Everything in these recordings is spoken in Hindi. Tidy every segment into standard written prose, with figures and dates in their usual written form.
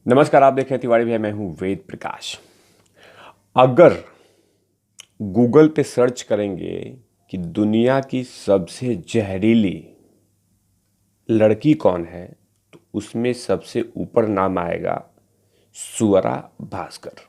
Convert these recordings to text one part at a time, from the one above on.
नमस्कार, आप देख रहे हैं तिवारी भैया। मैं हूं वेद प्रकाश। अगर गूगल पे सर्च करेंगे कि दुनिया की सबसे जहरीली लड़की कौन है, तो उसमें सबसे ऊपर नाम आएगा सुअरा भास्कर।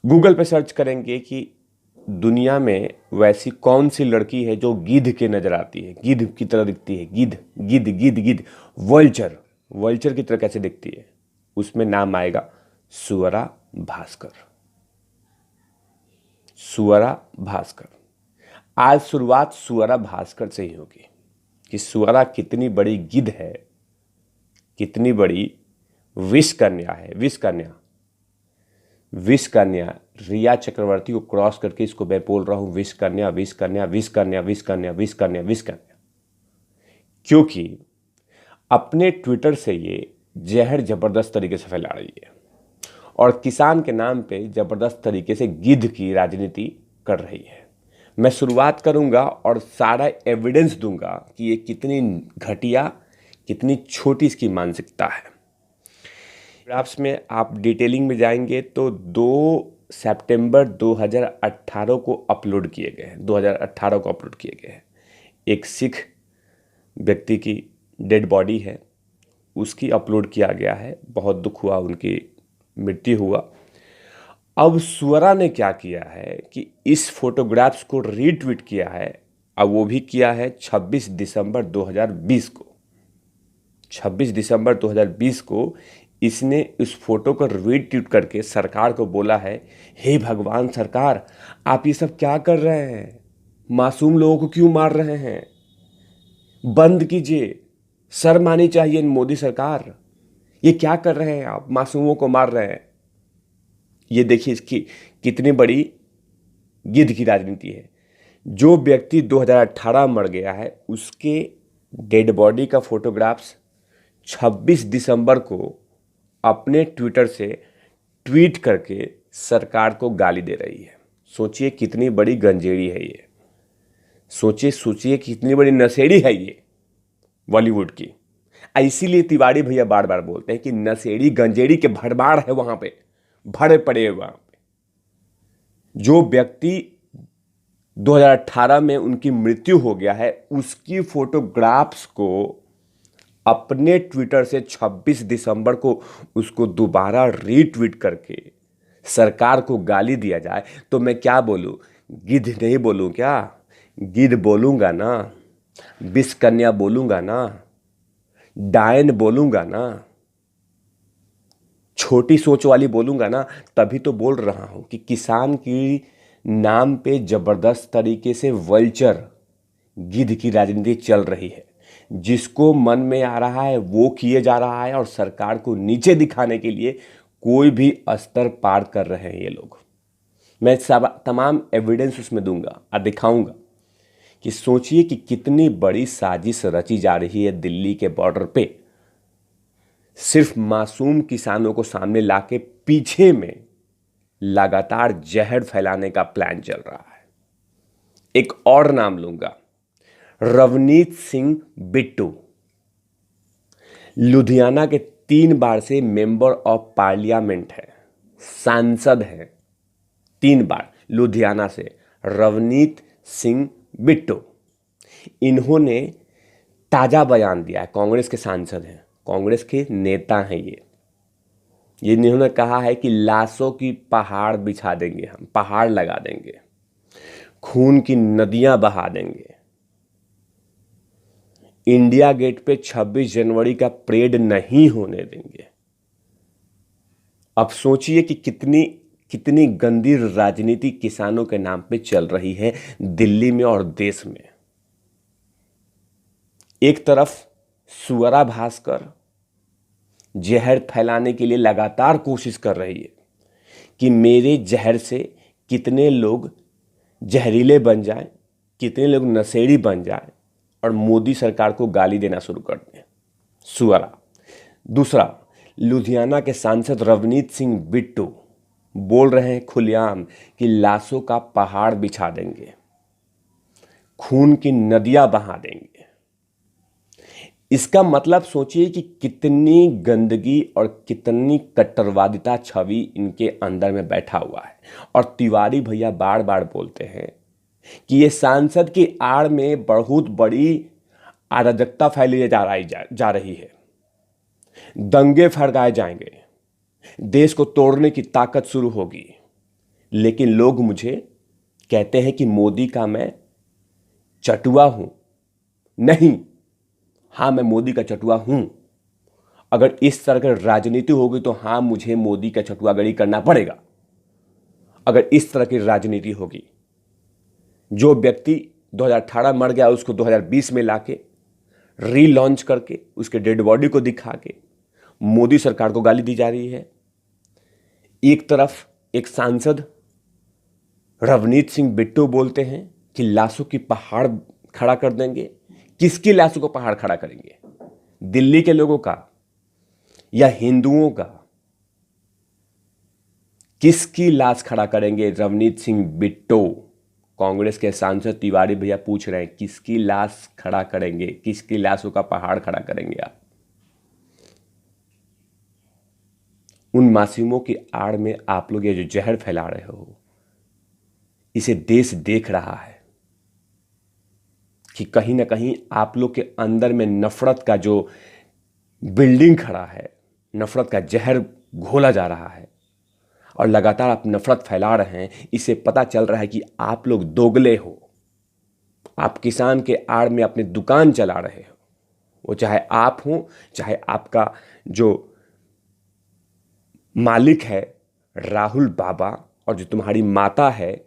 गूगल पे सर्च करेंगे कि दुनिया में वैसी कौन सी लड़की है जो गिद्ध के नजर आती है, गिद्ध की तरह दिखती है, गिद्ध गिद्ध गिद्ध गिद्ध, वल्चर वल्चर की तरह कैसे दिखती है, उसमें नाम आएगा सुअरा भास्कर। सुअरा भास्कर। आज शुरुआत सुअरा भास्कर से ही होगी कि सुअरा कितनी बड़ी गिद्ध है, कितनी बड़ी विष कन्या है। विष कन्या रिया चक्रवर्ती को क्रॉस करके इसको मैं बोल रहा हूं विष कन्या, विष कन्या, विष कन्या, विष कन्या, विष कन्या, विष कन्या, क्योंकि अपने ट्विटर से ये जहर जबरदस्त तरीके से फैला रही है और किसान के नाम पे जबरदस्त तरीके से गिद्ध की राजनीति कर रही है। मैं शुरुआत करूंगा और सारा एविडेंस दूंगा कि ये कितनी घटिया, कितनी छोटी इसकी मानसिकता है। ग्राफ्स में आप डिटेलिंग में जाएंगे तो 2 सितंबर 2018 को अपलोड किए गए हैं। 2018 को अपलोड किए गए हैं। एक सिख व्यक्ति की डेड बॉडी है, उसकी अपलोड किया गया है। बहुत दुख हुआ, उनकी मृत्यु हुआ। अब सुअरा ने क्या किया है कि इस फोटोग्राफ्स को रीट्वीट किया है, अब वो भी किया है 26 दिसंबर 2020 को। 26 दिसंबर 2020 को इसने उस फोटो को रीट्वीट करके सरकार को बोला है, हे भगवान सरकार, आप ये सब क्या कर रहे हैं? मासूम लोगों को क्यों मार रहे हैं? बंद कीजिए, शर्म आनी चाहिए मोदी सरकार। ये क्या कर रहे हैं आप? मासूमों को मार रहे हैं। ये देखिए इसकी कितनी बड़ी गिद्ध की राजनीति है। जो व्यक्ति 2018 मर गया है, उसके डेड बॉडी का फोटोग्राफ्स 26 दिसंबर को अपने ट्विटर से ट्वीट करके सरकार को गाली दे रही है। सोचिए कितनी बड़ी गंजेड़ी है ये। सोचिए कितनी बड़ी नशेड़ी है ये बॉलीवुड की। इसीलिए तिवारी भैया बार बार बोलते हैं कि नशेड़ी गंजेड़ी के भरमार है, वहां पे भरे पड़े हैं वहां पे। जो व्यक्ति 2018 में उनकी मृत्यु हो गया है, उसकी फोटोग्राफ्स को अपने ट्विटर से 26 दिसंबर को उसको दोबारा रीट्वीट करके सरकार को गाली दिया जाए, तो मैं क्या बोलूं? गिद्ध नहीं बोलूं क्या? गिद्ध बोलूंगा ना, विष कन्या बोलूंगा ना, डायन बोलूंगा ना, छोटी सोच वाली बोलूंगा ना। तभी तो बोल रहा हूं कि किसान की नाम पे जबरदस्त तरीके से वल्चर, गिद्ध की राजनीति चल रही है। जिसको मन में आ रहा है वो किए जा रहा है और सरकार को नीचे दिखाने के लिए कोई भी स्तर पार कर रहे हैं ये लोग। मैं तमाम एविडेंस उसमें दूंगा और दिखाऊंगा कि सोचिए कि कितनी बड़ी साजिश रची जा रही है दिल्ली के बॉर्डर पे, सिर्फ मासूम किसानों को सामने लाके पीछे में लगातार जहर फैलाने का प्लान चल रहा है। एक और नाम लूंगा, रवनीत सिंह बिट्टू। लुधियाना के 3 बार से मेंबर ऑफ पार्लियामेंट है, सांसद है 3 बार लुधियाना से, रवनीत सिंह बिट्टू। इन्होंने ताजा बयान दिया है। कांग्रेस के सांसद हैं, कांग्रेस के नेता हैं ये इन्होंने कहा है कि लाशों की पहाड़ बिछा देंगे, हम पहाड़ लगा देंगे, खून की नदियां बहा देंगे, इंडिया गेट पे 26 जनवरी का परेड नहीं होने देंगे। अब सोचिए कि कितनी गंदी राजनीति किसानों के नाम पे चल रही है दिल्ली में और देश में। एक तरफ सुअरा भास्कर जहर फैलाने के लिए लगातार कोशिश कर रही है कि मेरे जहर से कितने लोग जहरीले बन जाएं, कितने लोग नशेड़ी बन जाएं और मोदी सरकार को गाली देना शुरू कर दें। सुअरा। दूसरा, लुधियाना के सांसद रवनीत सिंह बिट्टू बोल रहे हैं खुलेआम कि लाशों का पहाड़ बिछा देंगे, खून की नदियां बहा देंगे। इसका मतलब सोचिए कि कितनी गंदगी और कितनी कट्टरवादिता छवि इनके अंदर में बैठा हुआ है। और तिवारी भैया बार बार बोलते हैं कि ये सांसद की आड़ में बहुत बड़ी अराजकता फैली जा रही है, दंगे भड़काए जाएंगे, देश को तोड़ने की ताकत शुरू होगी। लेकिन लोग मुझे कहते हैं कि मोदी का मैं चटुआ हूं। नहीं, हां, मैं मोदी का चटुआ हूं। अगर इस तरह की राजनीति होगी तो हां, मुझे मोदी का चटुआगढ़ी करना पड़ेगा। अगर इस तरह की राजनीति होगी, जो व्यक्ति 2018 मर गया उसको 2020 में लाके रीलॉन्च करके उसके डेड बॉडी को दिखा के मोदी सरकार को गाली दी जा रही है। एक तरफ एक सांसद रवनीत सिंह बिट्टू बोलते हैं कि लाशों की पहाड़ खड़ा कर देंगे। किसकी लाशों को पहाड़ खड़ा करेंगे? दिल्ली के लोगों का या हिंदुओं का? किसकी लाश खड़ा करेंगे रवनीत सिंह बिट्टू? कांग्रेस के सांसद तिवारी भैया पूछ रहे हैं किसकी लाश खड़ा करेंगे, किसकी लाशों का पहाड़ खड़ा करेंगे आप? उन मासूमों की आड़ में आप लोग ये जो जहर फैला रहे हो, इसे देश देख रहा है कि कहीं ना कहीं आप लोग के अंदर में नफरत का जो बिल्डिंग खड़ा है, नफरत का जहर घोला जा रहा है और लगातार आप नफरत फैला रहे हैं। इससे पता चल रहा है कि आप लोग दोगले हो। आप किसान के आड़ में अपनी दुकान चला रहे हो, वो चाहे आप हो, चाहे आपका जो मालिक है राहुल बाबा और जो तुम्हारी माता है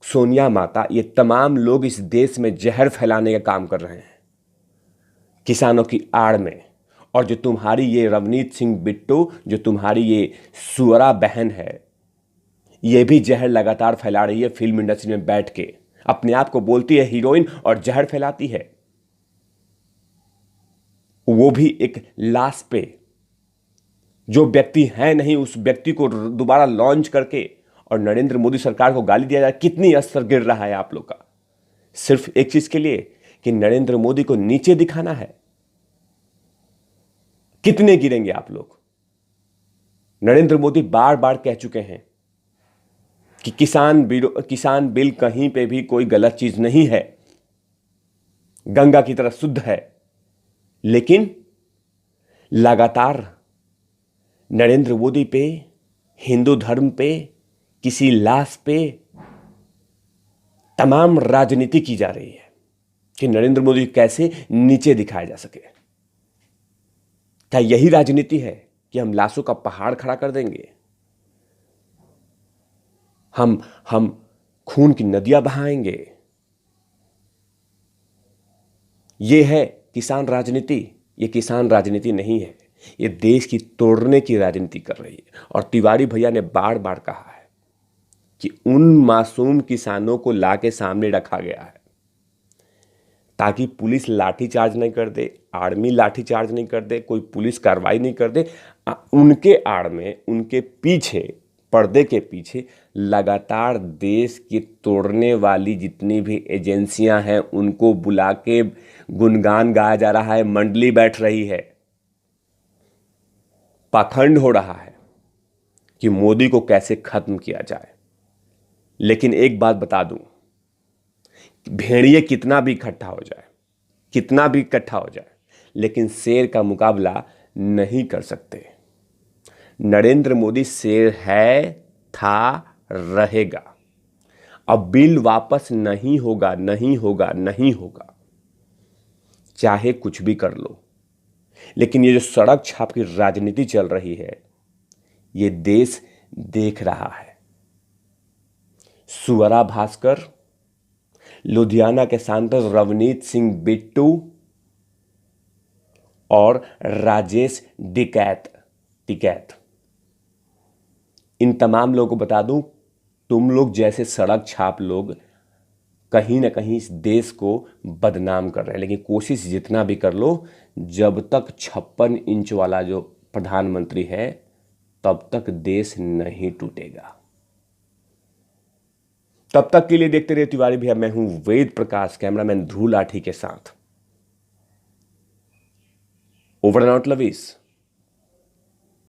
सोनिया माता, ये तमाम लोग इस देश में जहर फैलाने का काम कर रहे हैं किसानों की आड़ में। और जो तुम्हारी ये रवनीत सिंह बिट्टू, जो तुम्हारी ये सुअरा बहन है, ये भी जहर लगातार फैला रही है। फिल्म इंडस्ट्री में बैठ के अपने आप को बोलती है हीरोइन और जहर फैलाती है, वो भी एक लाश पे। जो व्यक्ति है नहीं उस व्यक्ति को दोबारा लॉन्च करके और नरेंद्र मोदी सरकार को गाली दिया जाए। कितनी असर गिर रहा है आप लोग का, सिर्फ एक चीज के लिए कि नरेंद्र मोदी को नीचे दिखाना है। कितने गिरेंगे आप लोग? नरेंद्र मोदी बार बार कह चुके हैं कि किसान बिल कहीं पे भी कोई गलत चीज नहीं है, गंगा की तरह शुद्ध है। लेकिन लगातार नरेंद्र मोदी पे, हिंदू धर्म पे, किसी लाश पे तमाम राजनीति की जा रही है कि नरेंद्र मोदी कैसे नीचे दिखाया जा सके। क्या यही राजनीति है कि हम लाशों का पहाड़ खड़ा कर देंगे? हम खून की नदियां बहाएंगे? ये है किसान राजनीति? ये किसान राजनीति नहीं है, ये देश की तोड़ने की राजनीति कर रही है। और तिवारी भैया ने बार बार कहा है कि उन मासूम किसानों को लाके सामने रखा गया है ताकि पुलिस लाठीचार्ज नहीं कर दे, आर्मी लाठीचार्ज नहीं कर दे, कोई पुलिस कार्रवाई नहीं कर दे। उनके आड़ में, उनके पीछे, पर्दे के पीछे लगातार देश की तोड़ने वाली जितनी भी एजेंसियां हैं उनको बुला के गुणगान गाया जा रहा है, मंडली बैठ रही है, पाखंड हो रहा है कि मोदी को कैसे खत्म किया जाए। लेकिन एक बात बता दूं, भेड़िए कितना भी इकट्ठा हो जाए, कितना भी इकट्ठा हो जाए, लेकिन शेर का मुकाबला नहीं कर सकते। नरेंद्र मोदी शेर है, था, रहेगा। अब बिल वापस नहीं होगा, नहीं होगा, नहीं होगा, चाहे कुछ भी कर लो। लेकिन ये जो सड़क छाप की राजनीति चल रही है, ये देश देख रहा है। सुअरा भास्कर, लुधियाना के सांसद रवनीत सिंह बिट्टू और राजेश टिकैत, इन तमाम लोगों को बता दूं, तुम लोग जैसे सड़क छाप लोग कहीं ना कहीं इस देश को बदनाम कर रहे हैं। लेकिन कोशिश जितना भी कर लो, जब तक 56 इंच वाला जो प्रधानमंत्री है तब तक देश नहीं टूटेगा। तब तक के लिए देखते रहिए तिवारी भैया। मैं हूं वेद प्रकाश, कैमरामैन ध्रुव लाठी के साथ। Over and out lovies.